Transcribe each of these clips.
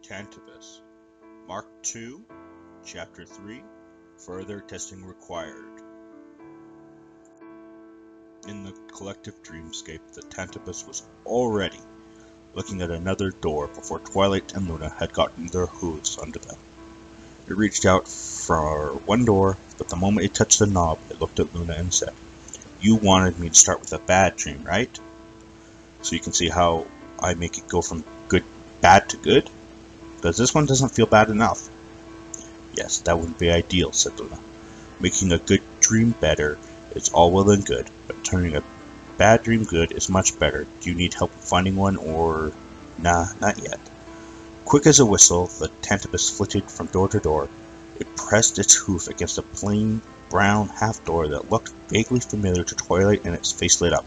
Tantabus, Mark 2, Chapter 3, Further Testing Required. In the collective dreamscape, the Tantabus was already looking at another door before Twilight and Luna had gotten their hooves under them. It reached out for one door, but the moment it touched the knob, it looked at Luna and said, "You wanted me to start with a bad dream, right? So you can see how I make it go from bad to good? Because this one doesn't feel bad enough." "Yes, that would be ideal," said Luna. "Making a good dream better is all well and good, but turning a bad dream good is much better. Do you need help finding one, or..." "Nah, not yet." Quick as a whistle, the Tantabus flitted from door to door. It pressed its hoof against a plain, brown half-door that looked vaguely familiar to Twilight, and its face lit up.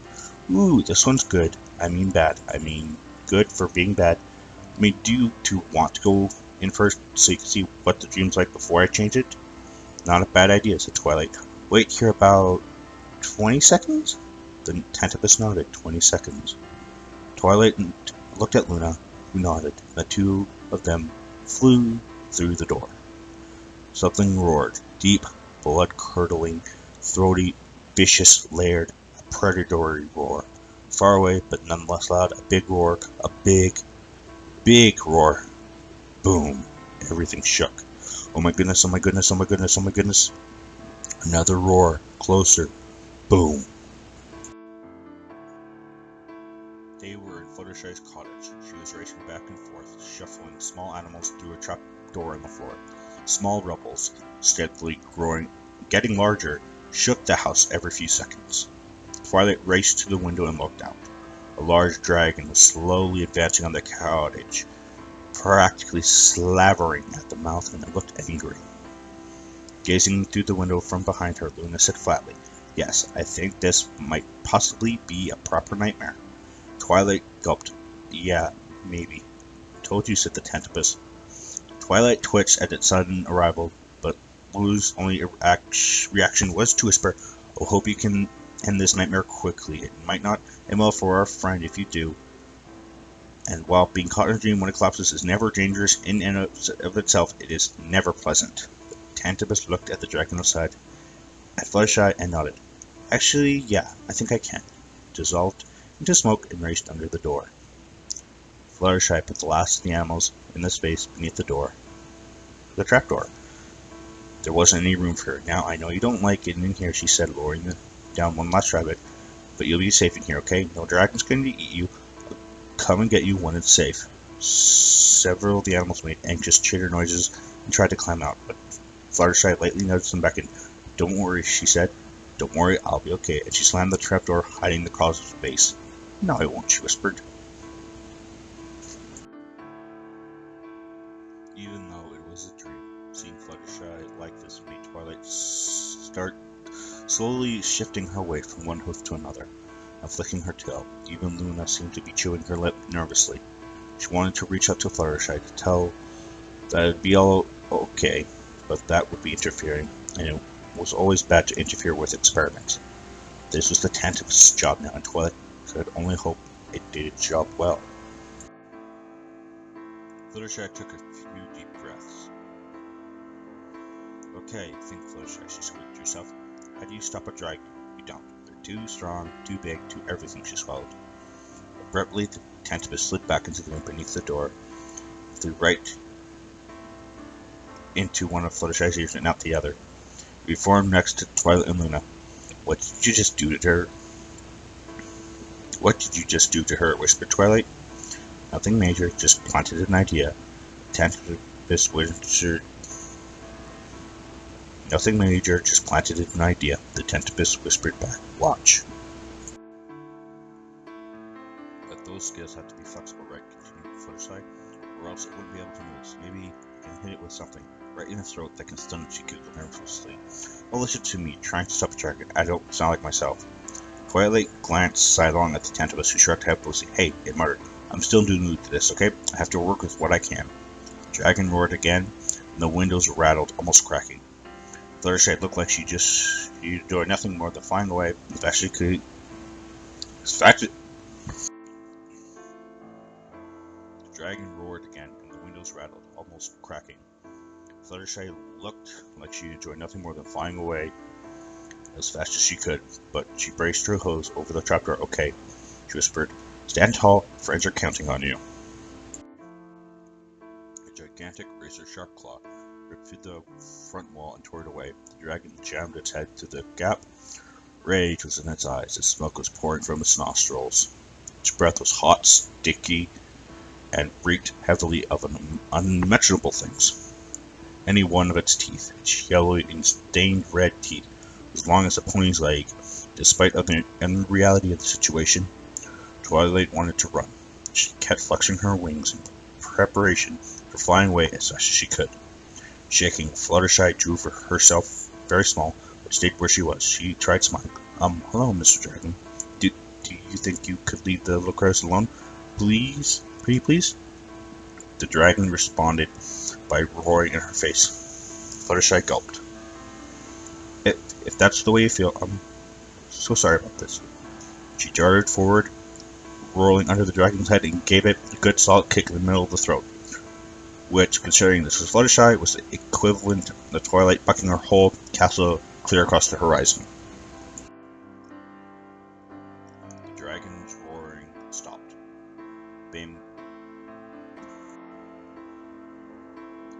"Ooh, this one's good. I mean bad. I mean good for being bad. I mean, do you two want to go in first so you can see what the dream's like before I change it?" "Not a bad idea," said Twilight. "Wait here about 20 seconds? The Tantabus nodded. 20 seconds. Twilight looked at Luna, who nodded. The two of them flew through the door. Something roared. Deep, blood-curdling, throaty, vicious, layered, a predatory roar. Far away, but nonetheless loud. A big roar. A big roar. Boom. Everything shook. "Oh my goodness, oh my goodness, oh my goodness, oh my goodness." Another roar. Closer. Boom. They were in Fluttershy's cottage. She was racing back and forth, shuffling small animals through a trap door in the floor. Small rubbles, steadily growing, getting larger, shook the house every few seconds. Twilight raced to the window and looked out. A large dragon was slowly advancing on the cottage, practically slavering at the mouth, and it looked angry. Gazing through the window from behind her, Luna said flatly, "Yes, I think this might possibly be a proper nightmare." Twilight gulped. "Yeah, maybe." "Told you," said the Tantabus. Twilight twitched at its sudden arrival, but Luna's only reaction was to whisper, "Oh, hope you can end this nightmare quickly. It might not end well for our friend if you do. And while being caught in a dream when it collapses is never dangerous in and of itself, it is never pleasant." Tantabus looked at the dragon outside, at Fluttershy, and nodded. "Actually, yeah, I think I can." Dissolved into smoke and raced under the door. Fluttershy put the last of the animals in the space beneath the door. The trapdoor. There wasn't any room for her. "Now, I know you don't like it in here," she said, lowering down one last rabbit, "but you'll be safe in here, okay? No dragon's going to eat you. I'll come and get you when it's safe." Several of the animals made anxious chitter noises and tried to climb out, but Fluttershy lightly nudged them back in. "Don't worry," she said. "Don't worry, I'll be okay," and she slammed the trapdoor, hiding the closet's base. "No, I won't," she whispered. Even though it was a dream, seeing Fluttershy like this made Twilight start slowly shifting her weight from one hoof to another, and flicking her tail. Even Luna seemed to be chewing her lip nervously. She wanted to reach out to Fluttershy to tell that it'd be all okay, but that would be interfering, and it was always bad to interfere with experiments. This was the Tantabus' job now, and Twilight could only hope it did its job well. Fluttershy took a few deep breaths. "Okay, think, Fluttershy," she squeaked to herself. "How do you stop a dragon? You don't. They're too strong, too big, too everything," she swallowed. Abruptly, the Tantabus slid back into the room beneath the door, flew right into one of Fluttershy's ears and out the other. We formed next to Twilight and Luna. "What did you just do to her?" "What did you just do to her?" whispered Twilight. "Nothing major, just planted an idea." Tantabus whispered. "Nothing major, just planted an idea," the Tantabus whispered back. "Watch." "But those skills have to be flexible, right?" continued Fluttershy, "or else it wouldn't be able to move. So maybe you can hit it with something right in the throat that can stun it," she giggled nervously. "Oh, listen to me, trying to stop a dragon. I don't sound like myself." Twilight glanced sidelong at the Tantabus, who shrugged helplessly. "Hey," it muttered, "I'm still new to this, okay? I have to work with what I can." The dragon roared again, and the windows rattled, almost cracking. Fluttershy looked like she doing nothing more than flying away as fast as she could. The dragon roared again, and the windows rattled, almost cracking. Fluttershy looked like she enjoyed nothing more than flying away as fast as she could, but she braced her hose over the trapdoor. "Okay," she whispered. "Stand tall, friends are counting on you." A gigantic razor-sharp claw ripped through the front wall and tore it away. The dragon jammed its head through the gap. Rage was in its eyes. The smoke was pouring from its nostrils. Its breath was hot, sticky, and reeked heavily of unimaginable things. Any one of its teeth, its yellow and stained red teeth, as long as a pony's leg. Despite the unreality of the situation, Twilight wanted to run. She kept flexing her wings in preparation for flying away as fast as she could. Shaking, Fluttershy drew for herself very small, but stayed where she was. She tried smiling. Hello, Mr. Dragon. Do you think you could leave the little creatures alone? Please? Pretty please? The dragon responded by roaring in her face. Fluttershy gulped. If that's the way you feel, I'm so sorry about this. She darted forward, rolling under the dragon's head, and gave it a good solid kick in the middle of the throat, which, considering this was Fluttershy, was the equivalent of the Twilight bucking her whole castle clear across the horizon. The dragon's roaring stopped. Bam.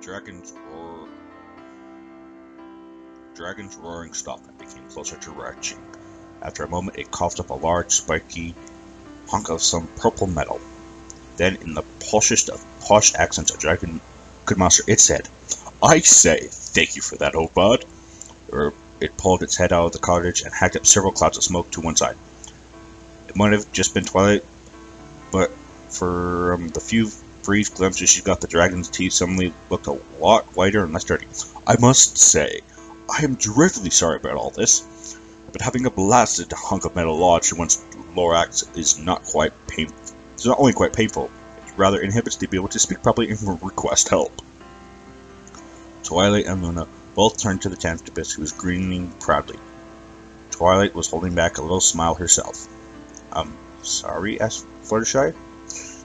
The dragon's roaring stopped and became closer to retching. After a moment, it coughed up a large, spiky hunk of some purple metal. Then, in the poshest of posh accents a dragon could muster, it said, "I say, thank you for that, old bud." It pulled its head out of the cottage and hacked up several clouds of smoke to one side. It might have just been Twilight, but for the few brief glimpses she got, the dragon's teeth suddenly looked a lot whiter and less dirty. "I must say, I am dreadfully sorry about all this. But having a blasted hunk of metal lodged in one's thorax is not quite painful. It's not only quite painful, it rather inhibits the ability to speak properly and request help." Twilight and Luna both turned to the Tantabus, who was grinning proudly. Twilight was holding back a little smile herself. Sorry?" asked Fluttershy.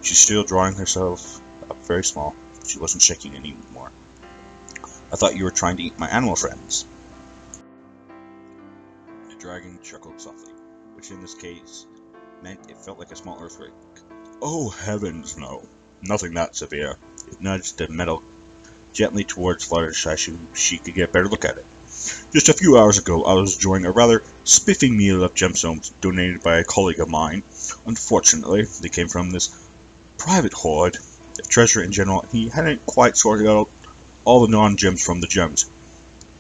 She's still drawing herself up very small. She wasn't shaking anymore. "I thought you were trying to eat my animal friends." The dragon chuckled softly, which in this case meant it felt like a small earthquake. "Oh heavens, no. Nothing that severe." It nudged the metal gently towards Fluttershy so she could get a better look at it. "Just a few hours ago, I was enjoying a rather spiffing meal of gemstones donated by a colleague of mine. Unfortunately, they came from this private hoard of treasure in general, and he hadn't quite sorted out all the non-gems from the gems.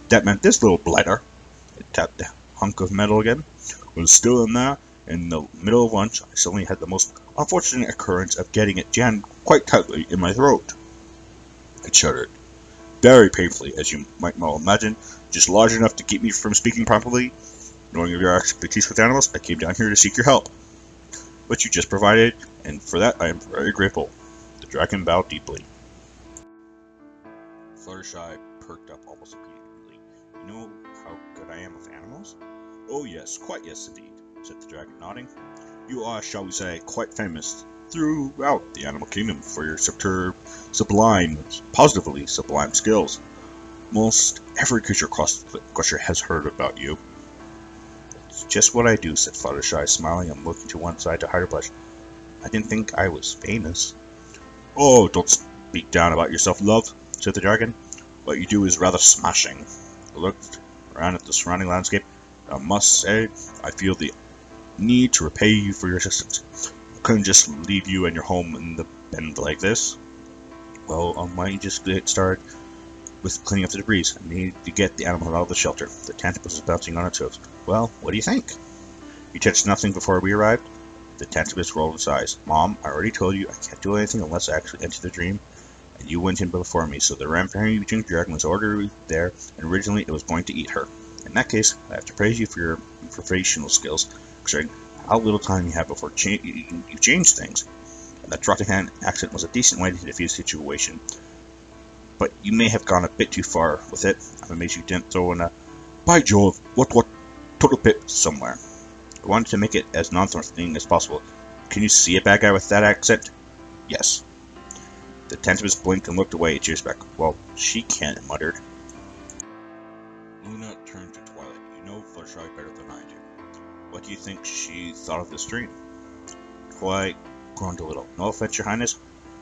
That meant this little blighter," it tapped the hunk of metal again, "was still in there. In the middle of lunch, I suddenly had the most unfortunate occurrence of getting it jammed quite tightly in my throat." It shuddered. "Very painfully, as you might well imagine, just large enough to keep me from speaking properly. Knowing of your expertise with animals, I came down here to seek your help, which you just provided, and for that I am very grateful." The dragon bowed deeply. Fluttershy perked up almost immediately. "You know how good I am with animals?" "Oh yes, quite yes indeed," said the dragon, nodding. "You are, shall we say, quite famous throughout the animal kingdom for your sublime, positively sublime skills. Most every creature across has heard about you." "It's just what I do," said Fluttershy, smiling and looking to one side to hide her blush. "I didn't think I was famous." "Oh, don't speak down about yourself, love," said the dragon. "What you do is rather smashing." I looked around at the surrounding landscape, and I must say I feel the need to repay you for your assistance. I couldn't just leave you and your home in the bend like this. "Well, why don't you just get started with cleaning up the debris? I need to get the animal out of the shelter." The Tantabus was bouncing on its hooves. "Well, what do you think?" "You touched nothing before we arrived?" The Tantabus rolled its eyes. "Mom, I already told you I can't do anything unless I actually enter the dream, and you went in before me, so the rampaging dragon was already there, and originally it was going to eat her. In that case, I have to praise you for your professional skills, considering how little time you have before you change things. And that Trottingham accent was a decent way to defuse the situation. But you may have gone a bit too far with it. I'm amazed you didn't throw in a 'By Jove, what total pip' somewhere. I wanted to make it as non-threatening as possible. Can you see a bad guy with that accent?" "Yes." The Tantabus blinked and looked away. Cheers back. Well, she can't, muttered. Luna turned to Twilight. You know Fluttershy better than I do. What do you think she thought of this dream? Twilight groaned a little. No offense, Your Highness,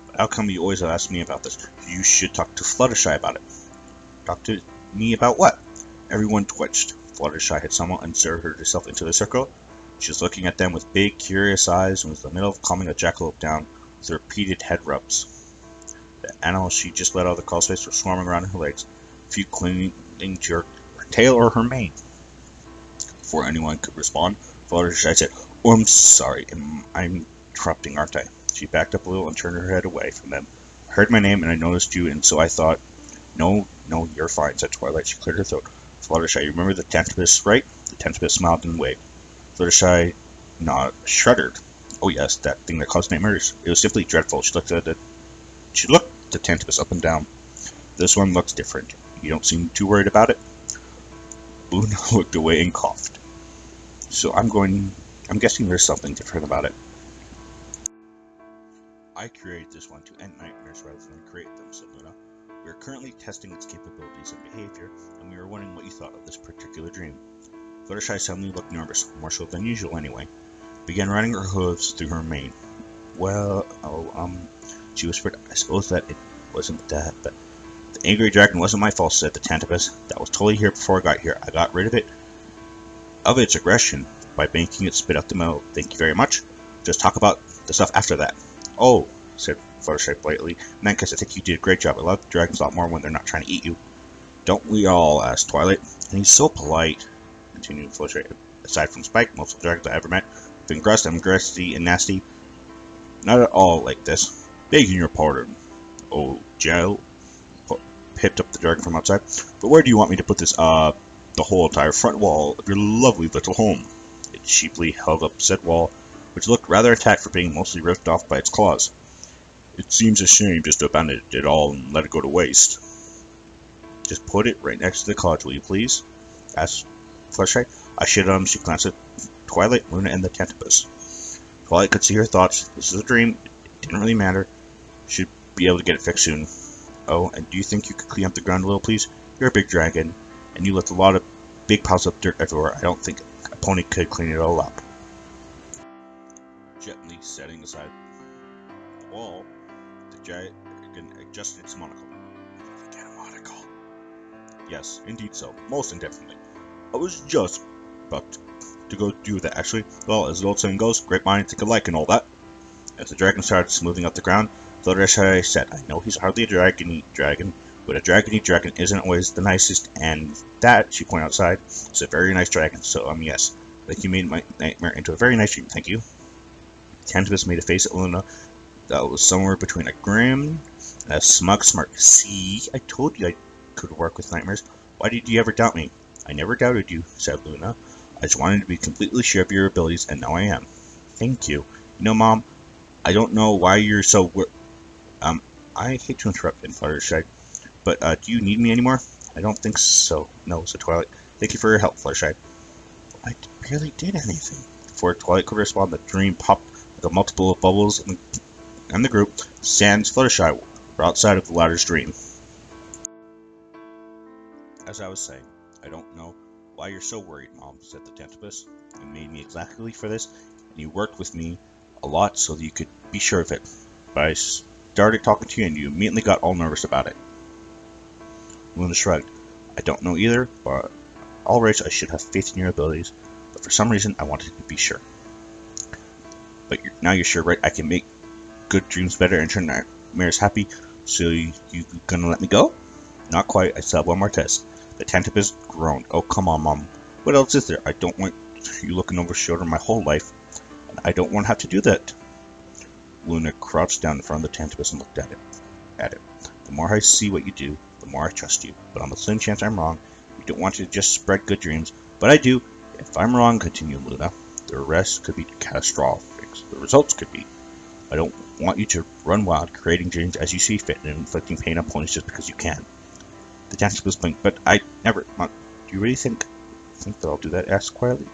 but how come you always ask me about this? You should talk to Fluttershy about it. Talk to me about what? Everyone twitched. Fluttershy had somewhat inserted herself into the circle. She was looking at them with big, curious eyes and was in the middle of calming a jackalope down with repeated head rubs. The animals she just let out of the crawl space were swarming around her legs, a few clinging to her tail or her mane. Before anyone could respond, Fluttershy said, "Oh, I'm sorry, I'm interrupting, aren't I?" She backed up a little and turned her head away from them. I heard my name and I noticed you, and so I thought, No, you're fine," said Twilight. She cleared her throat. Fluttershy, you remember the Tantabus, right? The Tantabus smiled and waved. Fluttershy shuddered. Oh yes, that thing that caused nightmares. It was simply dreadful. She looked the Tantabus up and down. This one looks different. You don't seem too worried about it? Luna looked away and coughed. So I'm guessing there's something different about it. I created this one to end nightmares rather than create them, said Luna. We are currently testing its capabilities and behavior, and we were wondering what you thought of this particular dream. Fluttershy suddenly looked nervous, more so than usual anyway. Began running her hooves through her mane. She whispered, I suppose that it wasn't that, but the angry dragon wasn't my fault, said the Tantabus. That was totally here before I got here. I got rid of its aggression by making it spit out the metal. Thank you very much. Just talk about the stuff after that. Oh, said Fluttershy politely. In that case, I think you did a great job. I love the dragons a lot more when they're not trying to eat you. Don't we all? Asked Twilight. And he's so polite, continued Fluttershy. Aside from Spike, most of the dragons I ever met have been aggressive and nasty. Not at all like this. Begging your pardon. Oh, Joe, pipped up the dragon from outside. But where do you want me to put this, the whole entire front wall of your lovely little home? It cheaply held up said wall, which looked rather attacked for being mostly ripped off by its claws. It seems a shame just to abandon it all and let it go to waste. Just put it right next to the cottage, will you please? Asked Fluttershy. I should she glanced at Twilight, Luna, and the Tantabus. Twilight could see her thoughts. This is a dream. It didn't really matter. Should be able to get it fixed soon. Oh, and do you think you could clean up the ground a little, please? You're a big dragon, and you left a lot of big piles of dirt everywhere. I don't think a pony could clean it all up. Gently setting aside the wall, the dragon adjusted its monocle. Get a monocle. Yes, indeed so. Most indefinitely. I was just about to go do that, actually. Well, as the old saying goes, great minds think alike and all that. As the dragon started smoothing out the ground, Fluttershy said, I know he's hardly a dragon, but a dragony dragon isn't always the nicest, and that, she pointed outside, is a very nice dragon, so, yes. Like you made my nightmare into a very nice dream, thank you. Tantabus made a face at Luna that was somewhere between a grim and a smug smirk. See, I told you I could work with nightmares. Why did you ever doubt me? I never doubted you, said Luna. I just wanted to be completely sure of your abilities, and now I am. Thank you. You know, Mom, I don't know why you're so I hate to interrupt, Fluttershy, but do you need me anymore? I don't think so. No, said Twilight. Thank you for your help, Fluttershy. I barely did anything. Before Twilight could respond, the dream popped like a multiple of bubbles, and the group, sans Fluttershy, were outside of the latter's dream. As I was saying, I don't know why you're so worried, Mom, said the Tantabus. You made me exactly for this, and you worked with me a lot so that you could be sure of it. But I started talking to you, and you immediately got all nervous about it. Luna shrugged. I don't know either, but alright, I should have faith in your abilities, but for some reason I wanted to be sure. But now you're sure, right? I can make good dreams better and turn nightmares happy, so you gonna let me go? Not quite, I still have one more test. The Tantabus groaned. Oh, come on, Mom. What else is there? I don't want you looking over your shoulder my whole life, and I don't want to have to do that. Luna crouched down in front of the Tantabus and looked at it. The more I see what you do, the more I trust you. But on the slim chance I'm wrong, you don't want to just spread good dreams. But I do. If I'm wrong, continued Luna, the rest could be catastrophic. The results could be. I don't want you to run wild, creating dreams as you see fit and inflicting pain on ponies just because you can. The Tantabus blinked, but I never. Mom, do you really think that I'll do that? Asked quietly.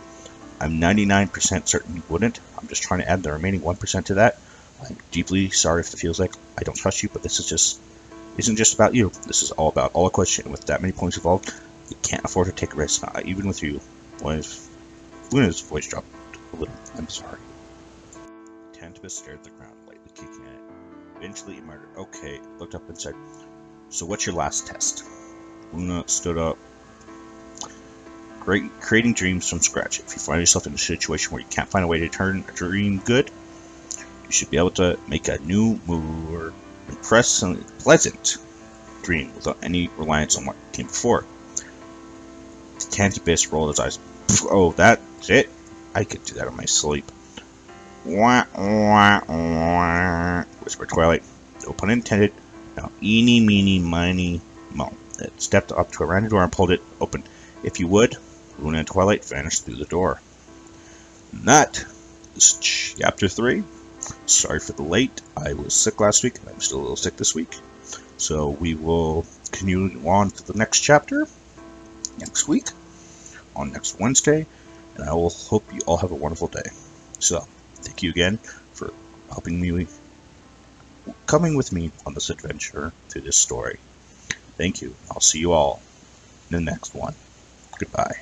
I'm 99% certain you wouldn't. I'm just trying to add the remaining 1% to that. I'm deeply sorry if it feels like I don't trust you, but this isn't just about you. This is all about all question. With that many points involved, you can't afford to take a risk, not even with you. Luna's voice dropped a little. I'm sorry. Tantabus stared at the ground, lightly kicking at it. Eventually, he muttered, "Okay," looked up and said, "So what's your last test?" Luna stood up. Creating dreams from scratch. If you find yourself in a situation where you can't find a way to turn a dream good, you should be able to make a new, more pleasant dream without any reliance on what came before. Tantabus rolled his eyes. "Oh, that's it? I could do that in my sleep." "Wah, wah, wah," whispered Twilight. No pun intended. Now, eeny, meeny, miny, mo. It stepped up to a random door and pulled it open. "If you would." Luna and Twilight vanished through the door. And that is chapter 3. Sorry for the late. I was sick last week, and I'm still a little sick this week. So we will continue on to the next chapter next week, on next Wednesday, and I will hope you all have a wonderful day. So, thank you again for coming with me on this adventure through this story. Thank you. I'll see you all in the next one. Goodbye.